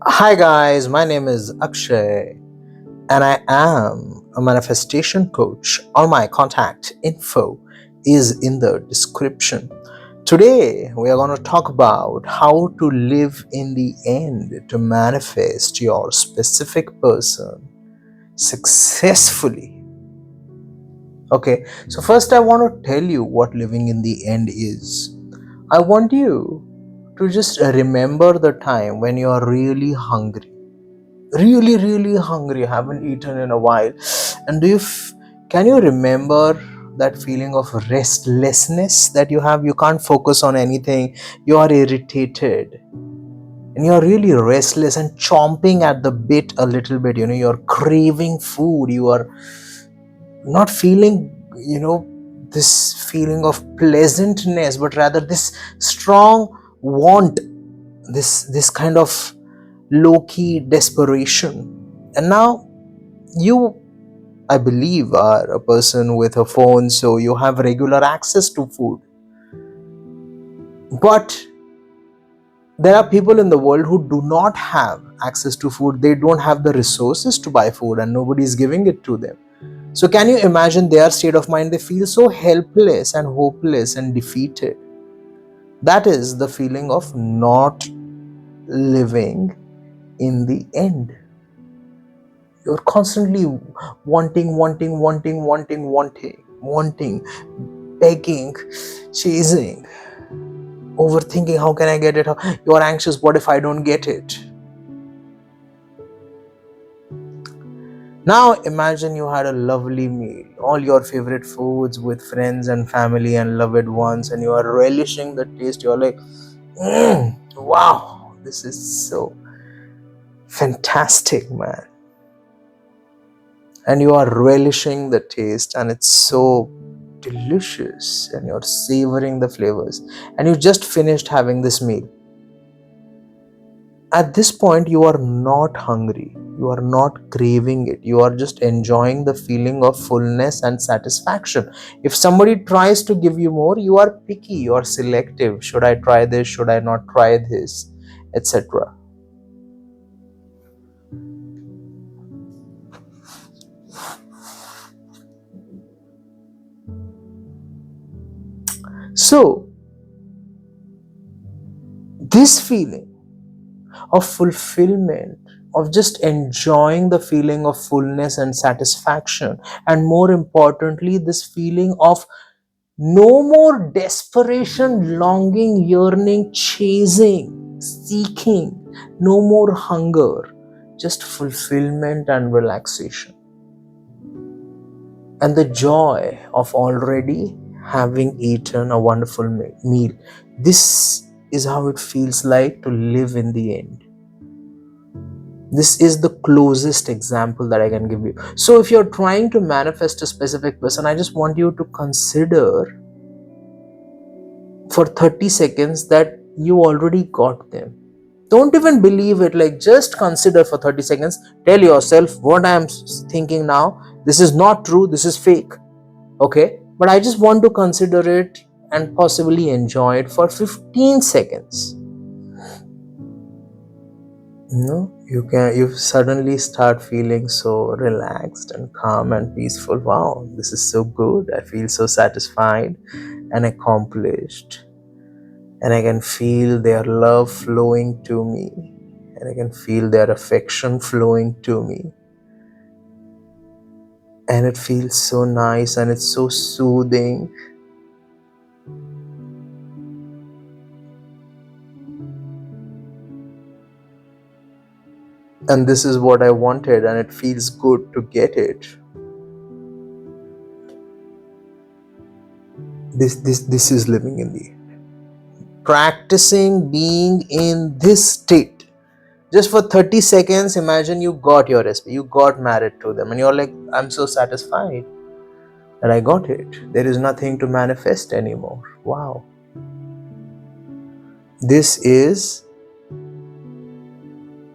Hi guys, my name is Akshay and I am a manifestation coach. All my contact info is in the description. Today we are going to talk about how to live in the end to manifest your specific person successfully. Okay, so first I want to tell you what living in the end is. I want you to just remember the time when you are really hungry, really hungry, haven't eaten in a while, and can you remember that feeling of restlessness that you have? You can't focus on anything, you are irritated and you're really restless and chomping at the bit a little bit. You're craving food, you are not feeling this feeling of pleasantness, but rather this strong want, this kind of low-key desperation. And now you, I believe, are a person with a phone, so you have regular access to food. But there are people in the world who do not have access to food. They don't have the resources to buy food and nobody is giving it to them. So can you imagine their state of mind? They feel so helpless and hopeless and defeated. That is the feeling of not living in the end. You're constantly wanting, begging, chasing, overthinking. How can I get it? You're anxious. What if I don't get it? Now imagine you had a lovely meal, all your favorite foods with friends and family and loved ones, and you are relishing the taste. You're like, wow, this is so fantastic, man. And you are relishing the taste, and it's so delicious, and you're savoring the flavors, and you just finished having this meal. At this point, you are not hungry, you are not craving it, you are just enjoying the feeling of fullness and satisfaction. If somebody tries to give you more, you are picky, you are selective. Should I try this? Should I not try this? Etc. So this feeling of fulfillment, of just enjoying the feeling of fullness and satisfaction, and more importantly, this feeling of no more desperation, longing, yearning, chasing, seeking, no more hunger, just fulfillment and relaxation. And the joy of already having eaten a wonderful meal. This is how it feels like to live in the end. This is the closest example that I can give you. So if you're trying to manifest a specific person, I just want you to consider for 30 seconds that you already got them. Don't even believe it, like just consider for 30 seconds. Tell yourself, what I am thinking now, this is not true, this is fake. Okay, but I just want to consider it and possibly enjoy it for 15 seconds. You suddenly start feeling so relaxed and calm and peaceful. Wow, this is so good. I feel so satisfied and accomplished, and I can feel their love flowing to me, and I can feel their affection flowing to me, and it feels so nice and it's so soothing. And this is what I wanted, and it feels good to get it. This is living in the practicing being in this state. Just for 30 seconds, imagine you got your recipe, you got married to them, and you're like, I'm so satisfied that I got it. There is nothing to manifest anymore. Wow. This is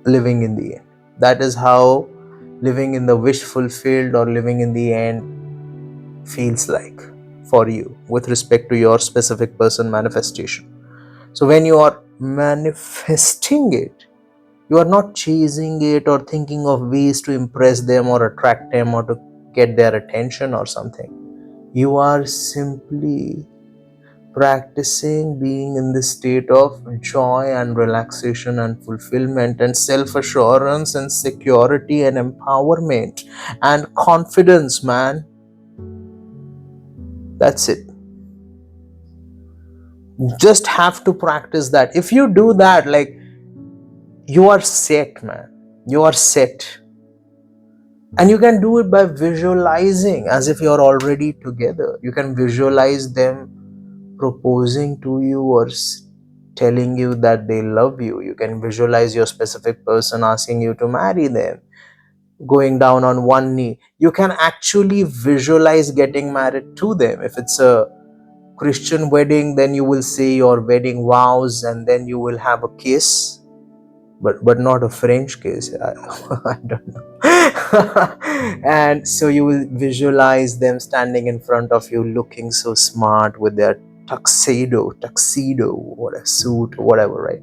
living in the end. That is how living in the wish fulfilled or living in the end feels like for you with respect to your specific person manifestation. So when you are manifesting it, You are not chasing it or thinking of ways to impress them or attract them or to get their attention or something. You are simply practicing being in this state of joy and relaxation and fulfillment and self-assurance and security and empowerment and confidence, man. That's it. You just have to practice that. If you do that, like, you are set, man. You are set. And you can do it by visualizing as if you're already together. You can visualize them proposing to you or telling you that they love you. You can visualize your specific person asking you to marry them, going down on one knee. You can actually visualize getting married to them. If it's a Christian wedding, then you will say your wedding vows and then you will have a kiss, but not a French kiss. I don't know. And so you will visualize them standing in front of you looking so smart with their tuxedo, what a suit, whatever, right?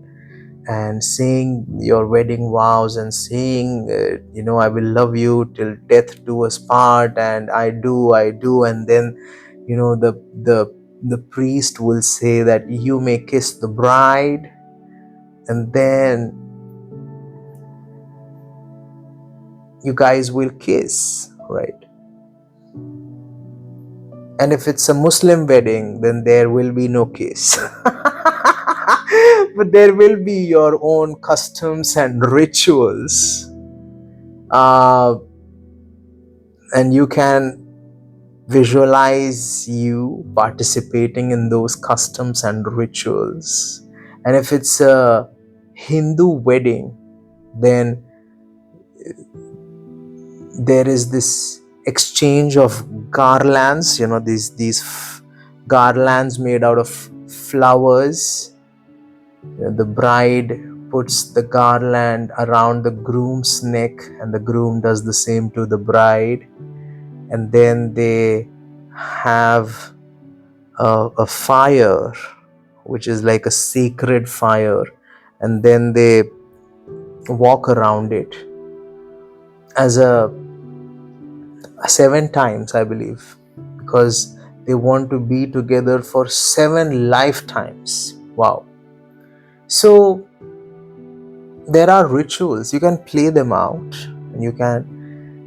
And saying your wedding vows and saying, I will love you till death do us part, and I do. And then, the priest will say that you may kiss the bride, and then you guys will kiss, right? And if it's a Muslim wedding, then there will be no kiss. But there will be your own customs and rituals. And you can visualize you participating in those customs and rituals. And if it's a Hindu wedding, then there is this exchange of garlands, these garlands made out of flowers. The bride puts the garland around the groom's neck, and the groom does the same to the bride. And then they have a fire, which is like a sacred fire, and then they walk around it as 7 times, I believe, because they want to be together for 7 lifetimes. Wow. So there are rituals. You can play them out, and you can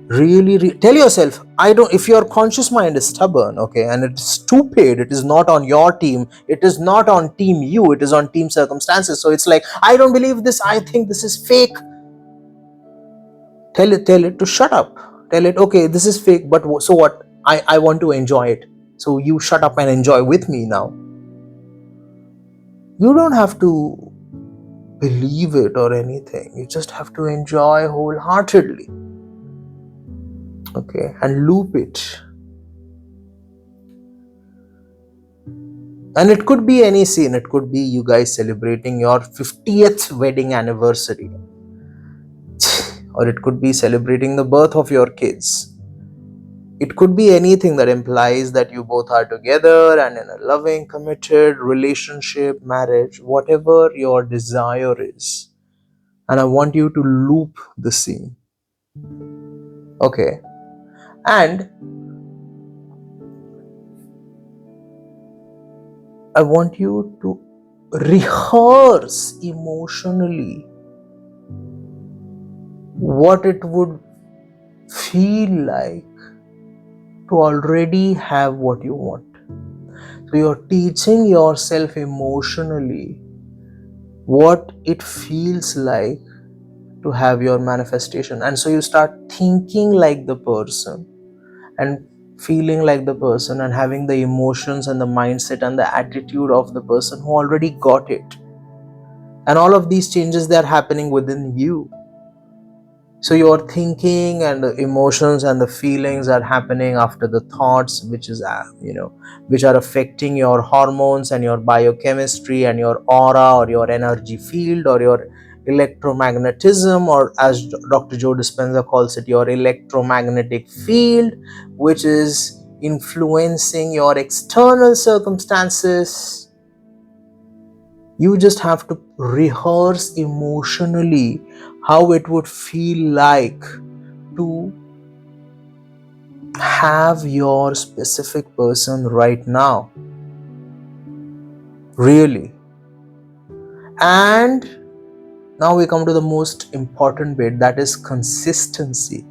really tell yourself, if your conscious mind is stubborn, okay, and it's stupid, it is not on your team, it is not on team you, it is on team circumstances. So it's like, I don't believe this, I think this is fake. Tell it to shut up. Tell it, okay, this is fake, but so what? I want to enjoy it. So you shut up and enjoy with me now. You don't have to believe it or anything. You just have to enjoy wholeheartedly. Okay, and loop it. And it could be any scene. It could be you guys celebrating your 50th wedding anniversary. Or it could be celebrating the birth of your kids. It could be anything that implies that you both are together and in a loving, committed relationship, marriage, whatever your desire is. And I want you to loop the scene. Okay. And I want you to rehearse emotionally what it would feel like to already have what you want. So you're teaching yourself emotionally what it feels like to have your manifestation. And so you start thinking like the person and feeling like the person and having the emotions and the mindset and the attitude of the person who already got it. And all of these changes, they're happening within you. So your thinking and the emotions and the feelings are happening after the thoughts, which are affecting your hormones and your biochemistry and your aura or your energy field or your electromagnetism, or as Dr. Joe Dispenza calls it, your electromagnetic field, which is influencing your external circumstances. You just have to rehearse emotionally how it would feel like to have your specific person right now. Really. And now we come to the most important bit, that is consistency.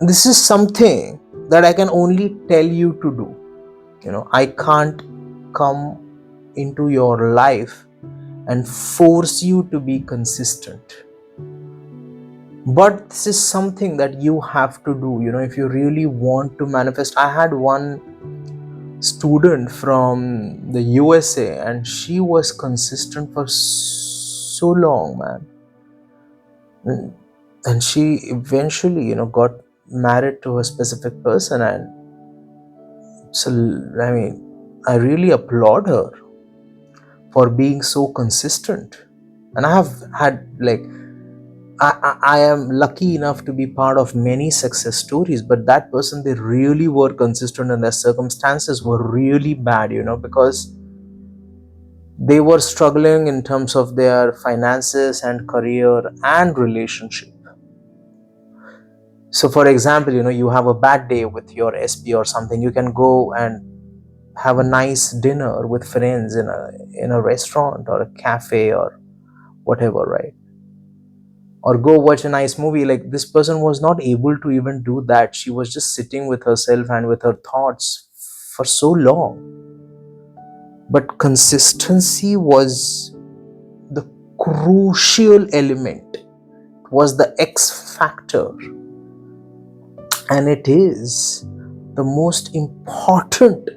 This is something that I can only tell you to do. I can't come into your life and force you to be consistent. But this is something that you have to do, if you really want to manifest. I had one student from the USA and she was consistent for so long, man. And she eventually, got married to a specific person. And so, I mean, I really applaud her for being so consistent. And I have had, like, I am lucky enough to be part of many success stories, but that person, they really were consistent and their circumstances were really bad, because they were struggling in terms of their finances and career and relationship. So for example, you have a bad day with your SP or something, you can go and have a nice dinner with friends in a restaurant or a cafe or whatever, right? Or go watch a nice movie. Like, this person was not able to even do that. She was just sitting with herself and with her thoughts for so long. But consistency was the crucial element, was the X factor, and it is the most important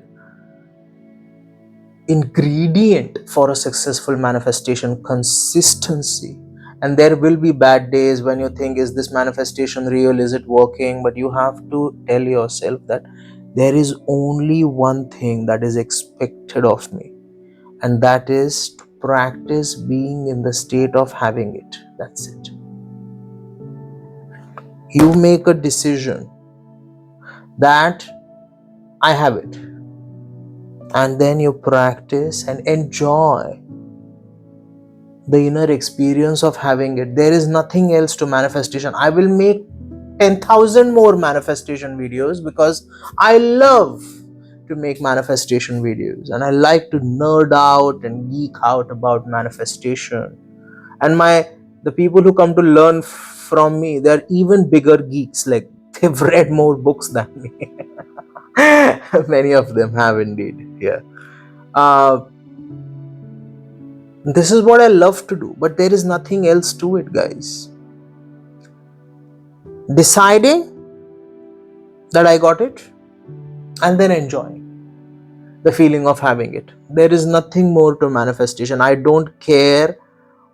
ingredient for a successful manifestation: consistency. And there will be bad days when you think, is this manifestation real, is it working? But you have to tell yourself that there is only one thing that is expected of me, and that is to practice being in the state of having it. That's it. You make a decision that I have it, and then you practice and enjoy the inner experience of having it. There is nothing else to manifestation. I will make 10,000 more manifestation videos because I love to make manifestation videos and I like to nerd out and geek out about manifestation. And the people who come to learn from me, they're even bigger geeks. Like, they've read more books than me. Many of them have indeed. Yeah. This is what I love to do, but there is nothing else to it, guys. Deciding that I got it and then enjoying the feeling of having it. There is nothing more to manifestation. I don't care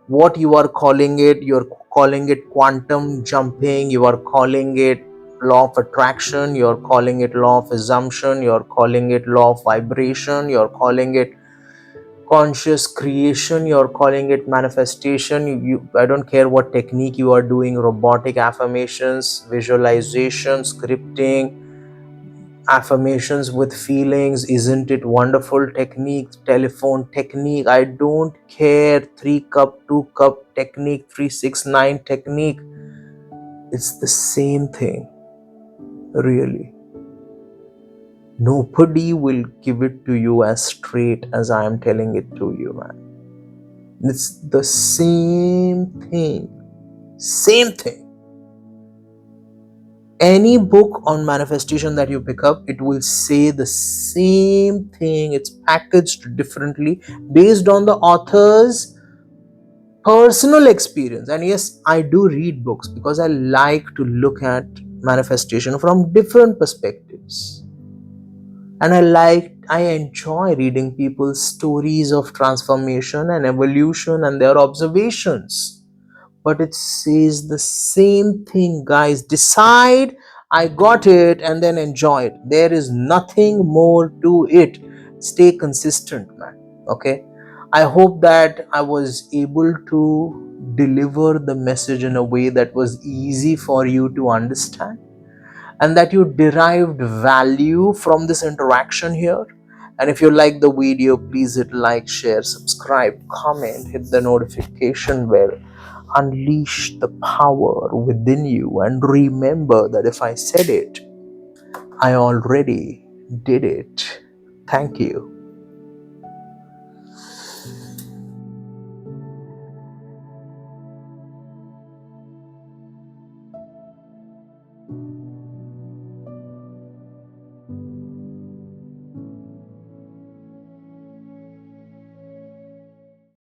what you are calling it. You're calling it quantum jumping, you are calling it law of attraction, you're calling it law of assumption, you're calling it law of vibration, you're calling it conscious creation, you're calling it manifestation. I don't care what technique you are doing: robotic affirmations, visualization, scripting, affirmations with feelings, isn't it wonderful technique, telephone technique, I don't care, 3 cup, 2 cup technique, 369 technique, it's the same thing. Really, nobody will give it to you as straight as I am telling it to you, man. It's the same thing. Any book on manifestation that you pick up, it will say the same thing. It's packaged differently based on the author's personal experience. And yes, I do read books because I like to look at manifestation from different perspectives. And I enjoy reading people's stories of transformation and evolution and their observations. But it says the same thing, guys. Decide I got it and then enjoy it. There is nothing more to it. Stay consistent, man. Okay. I hope that I was able to deliver the message in a way that was easy for you to understand. and that you derived value from this interaction here. And if you like the video, please hit like, share, subscribe, comment, hit the notification bell, unleash the power within you, and remember that if I said it, I already did it. Thank you.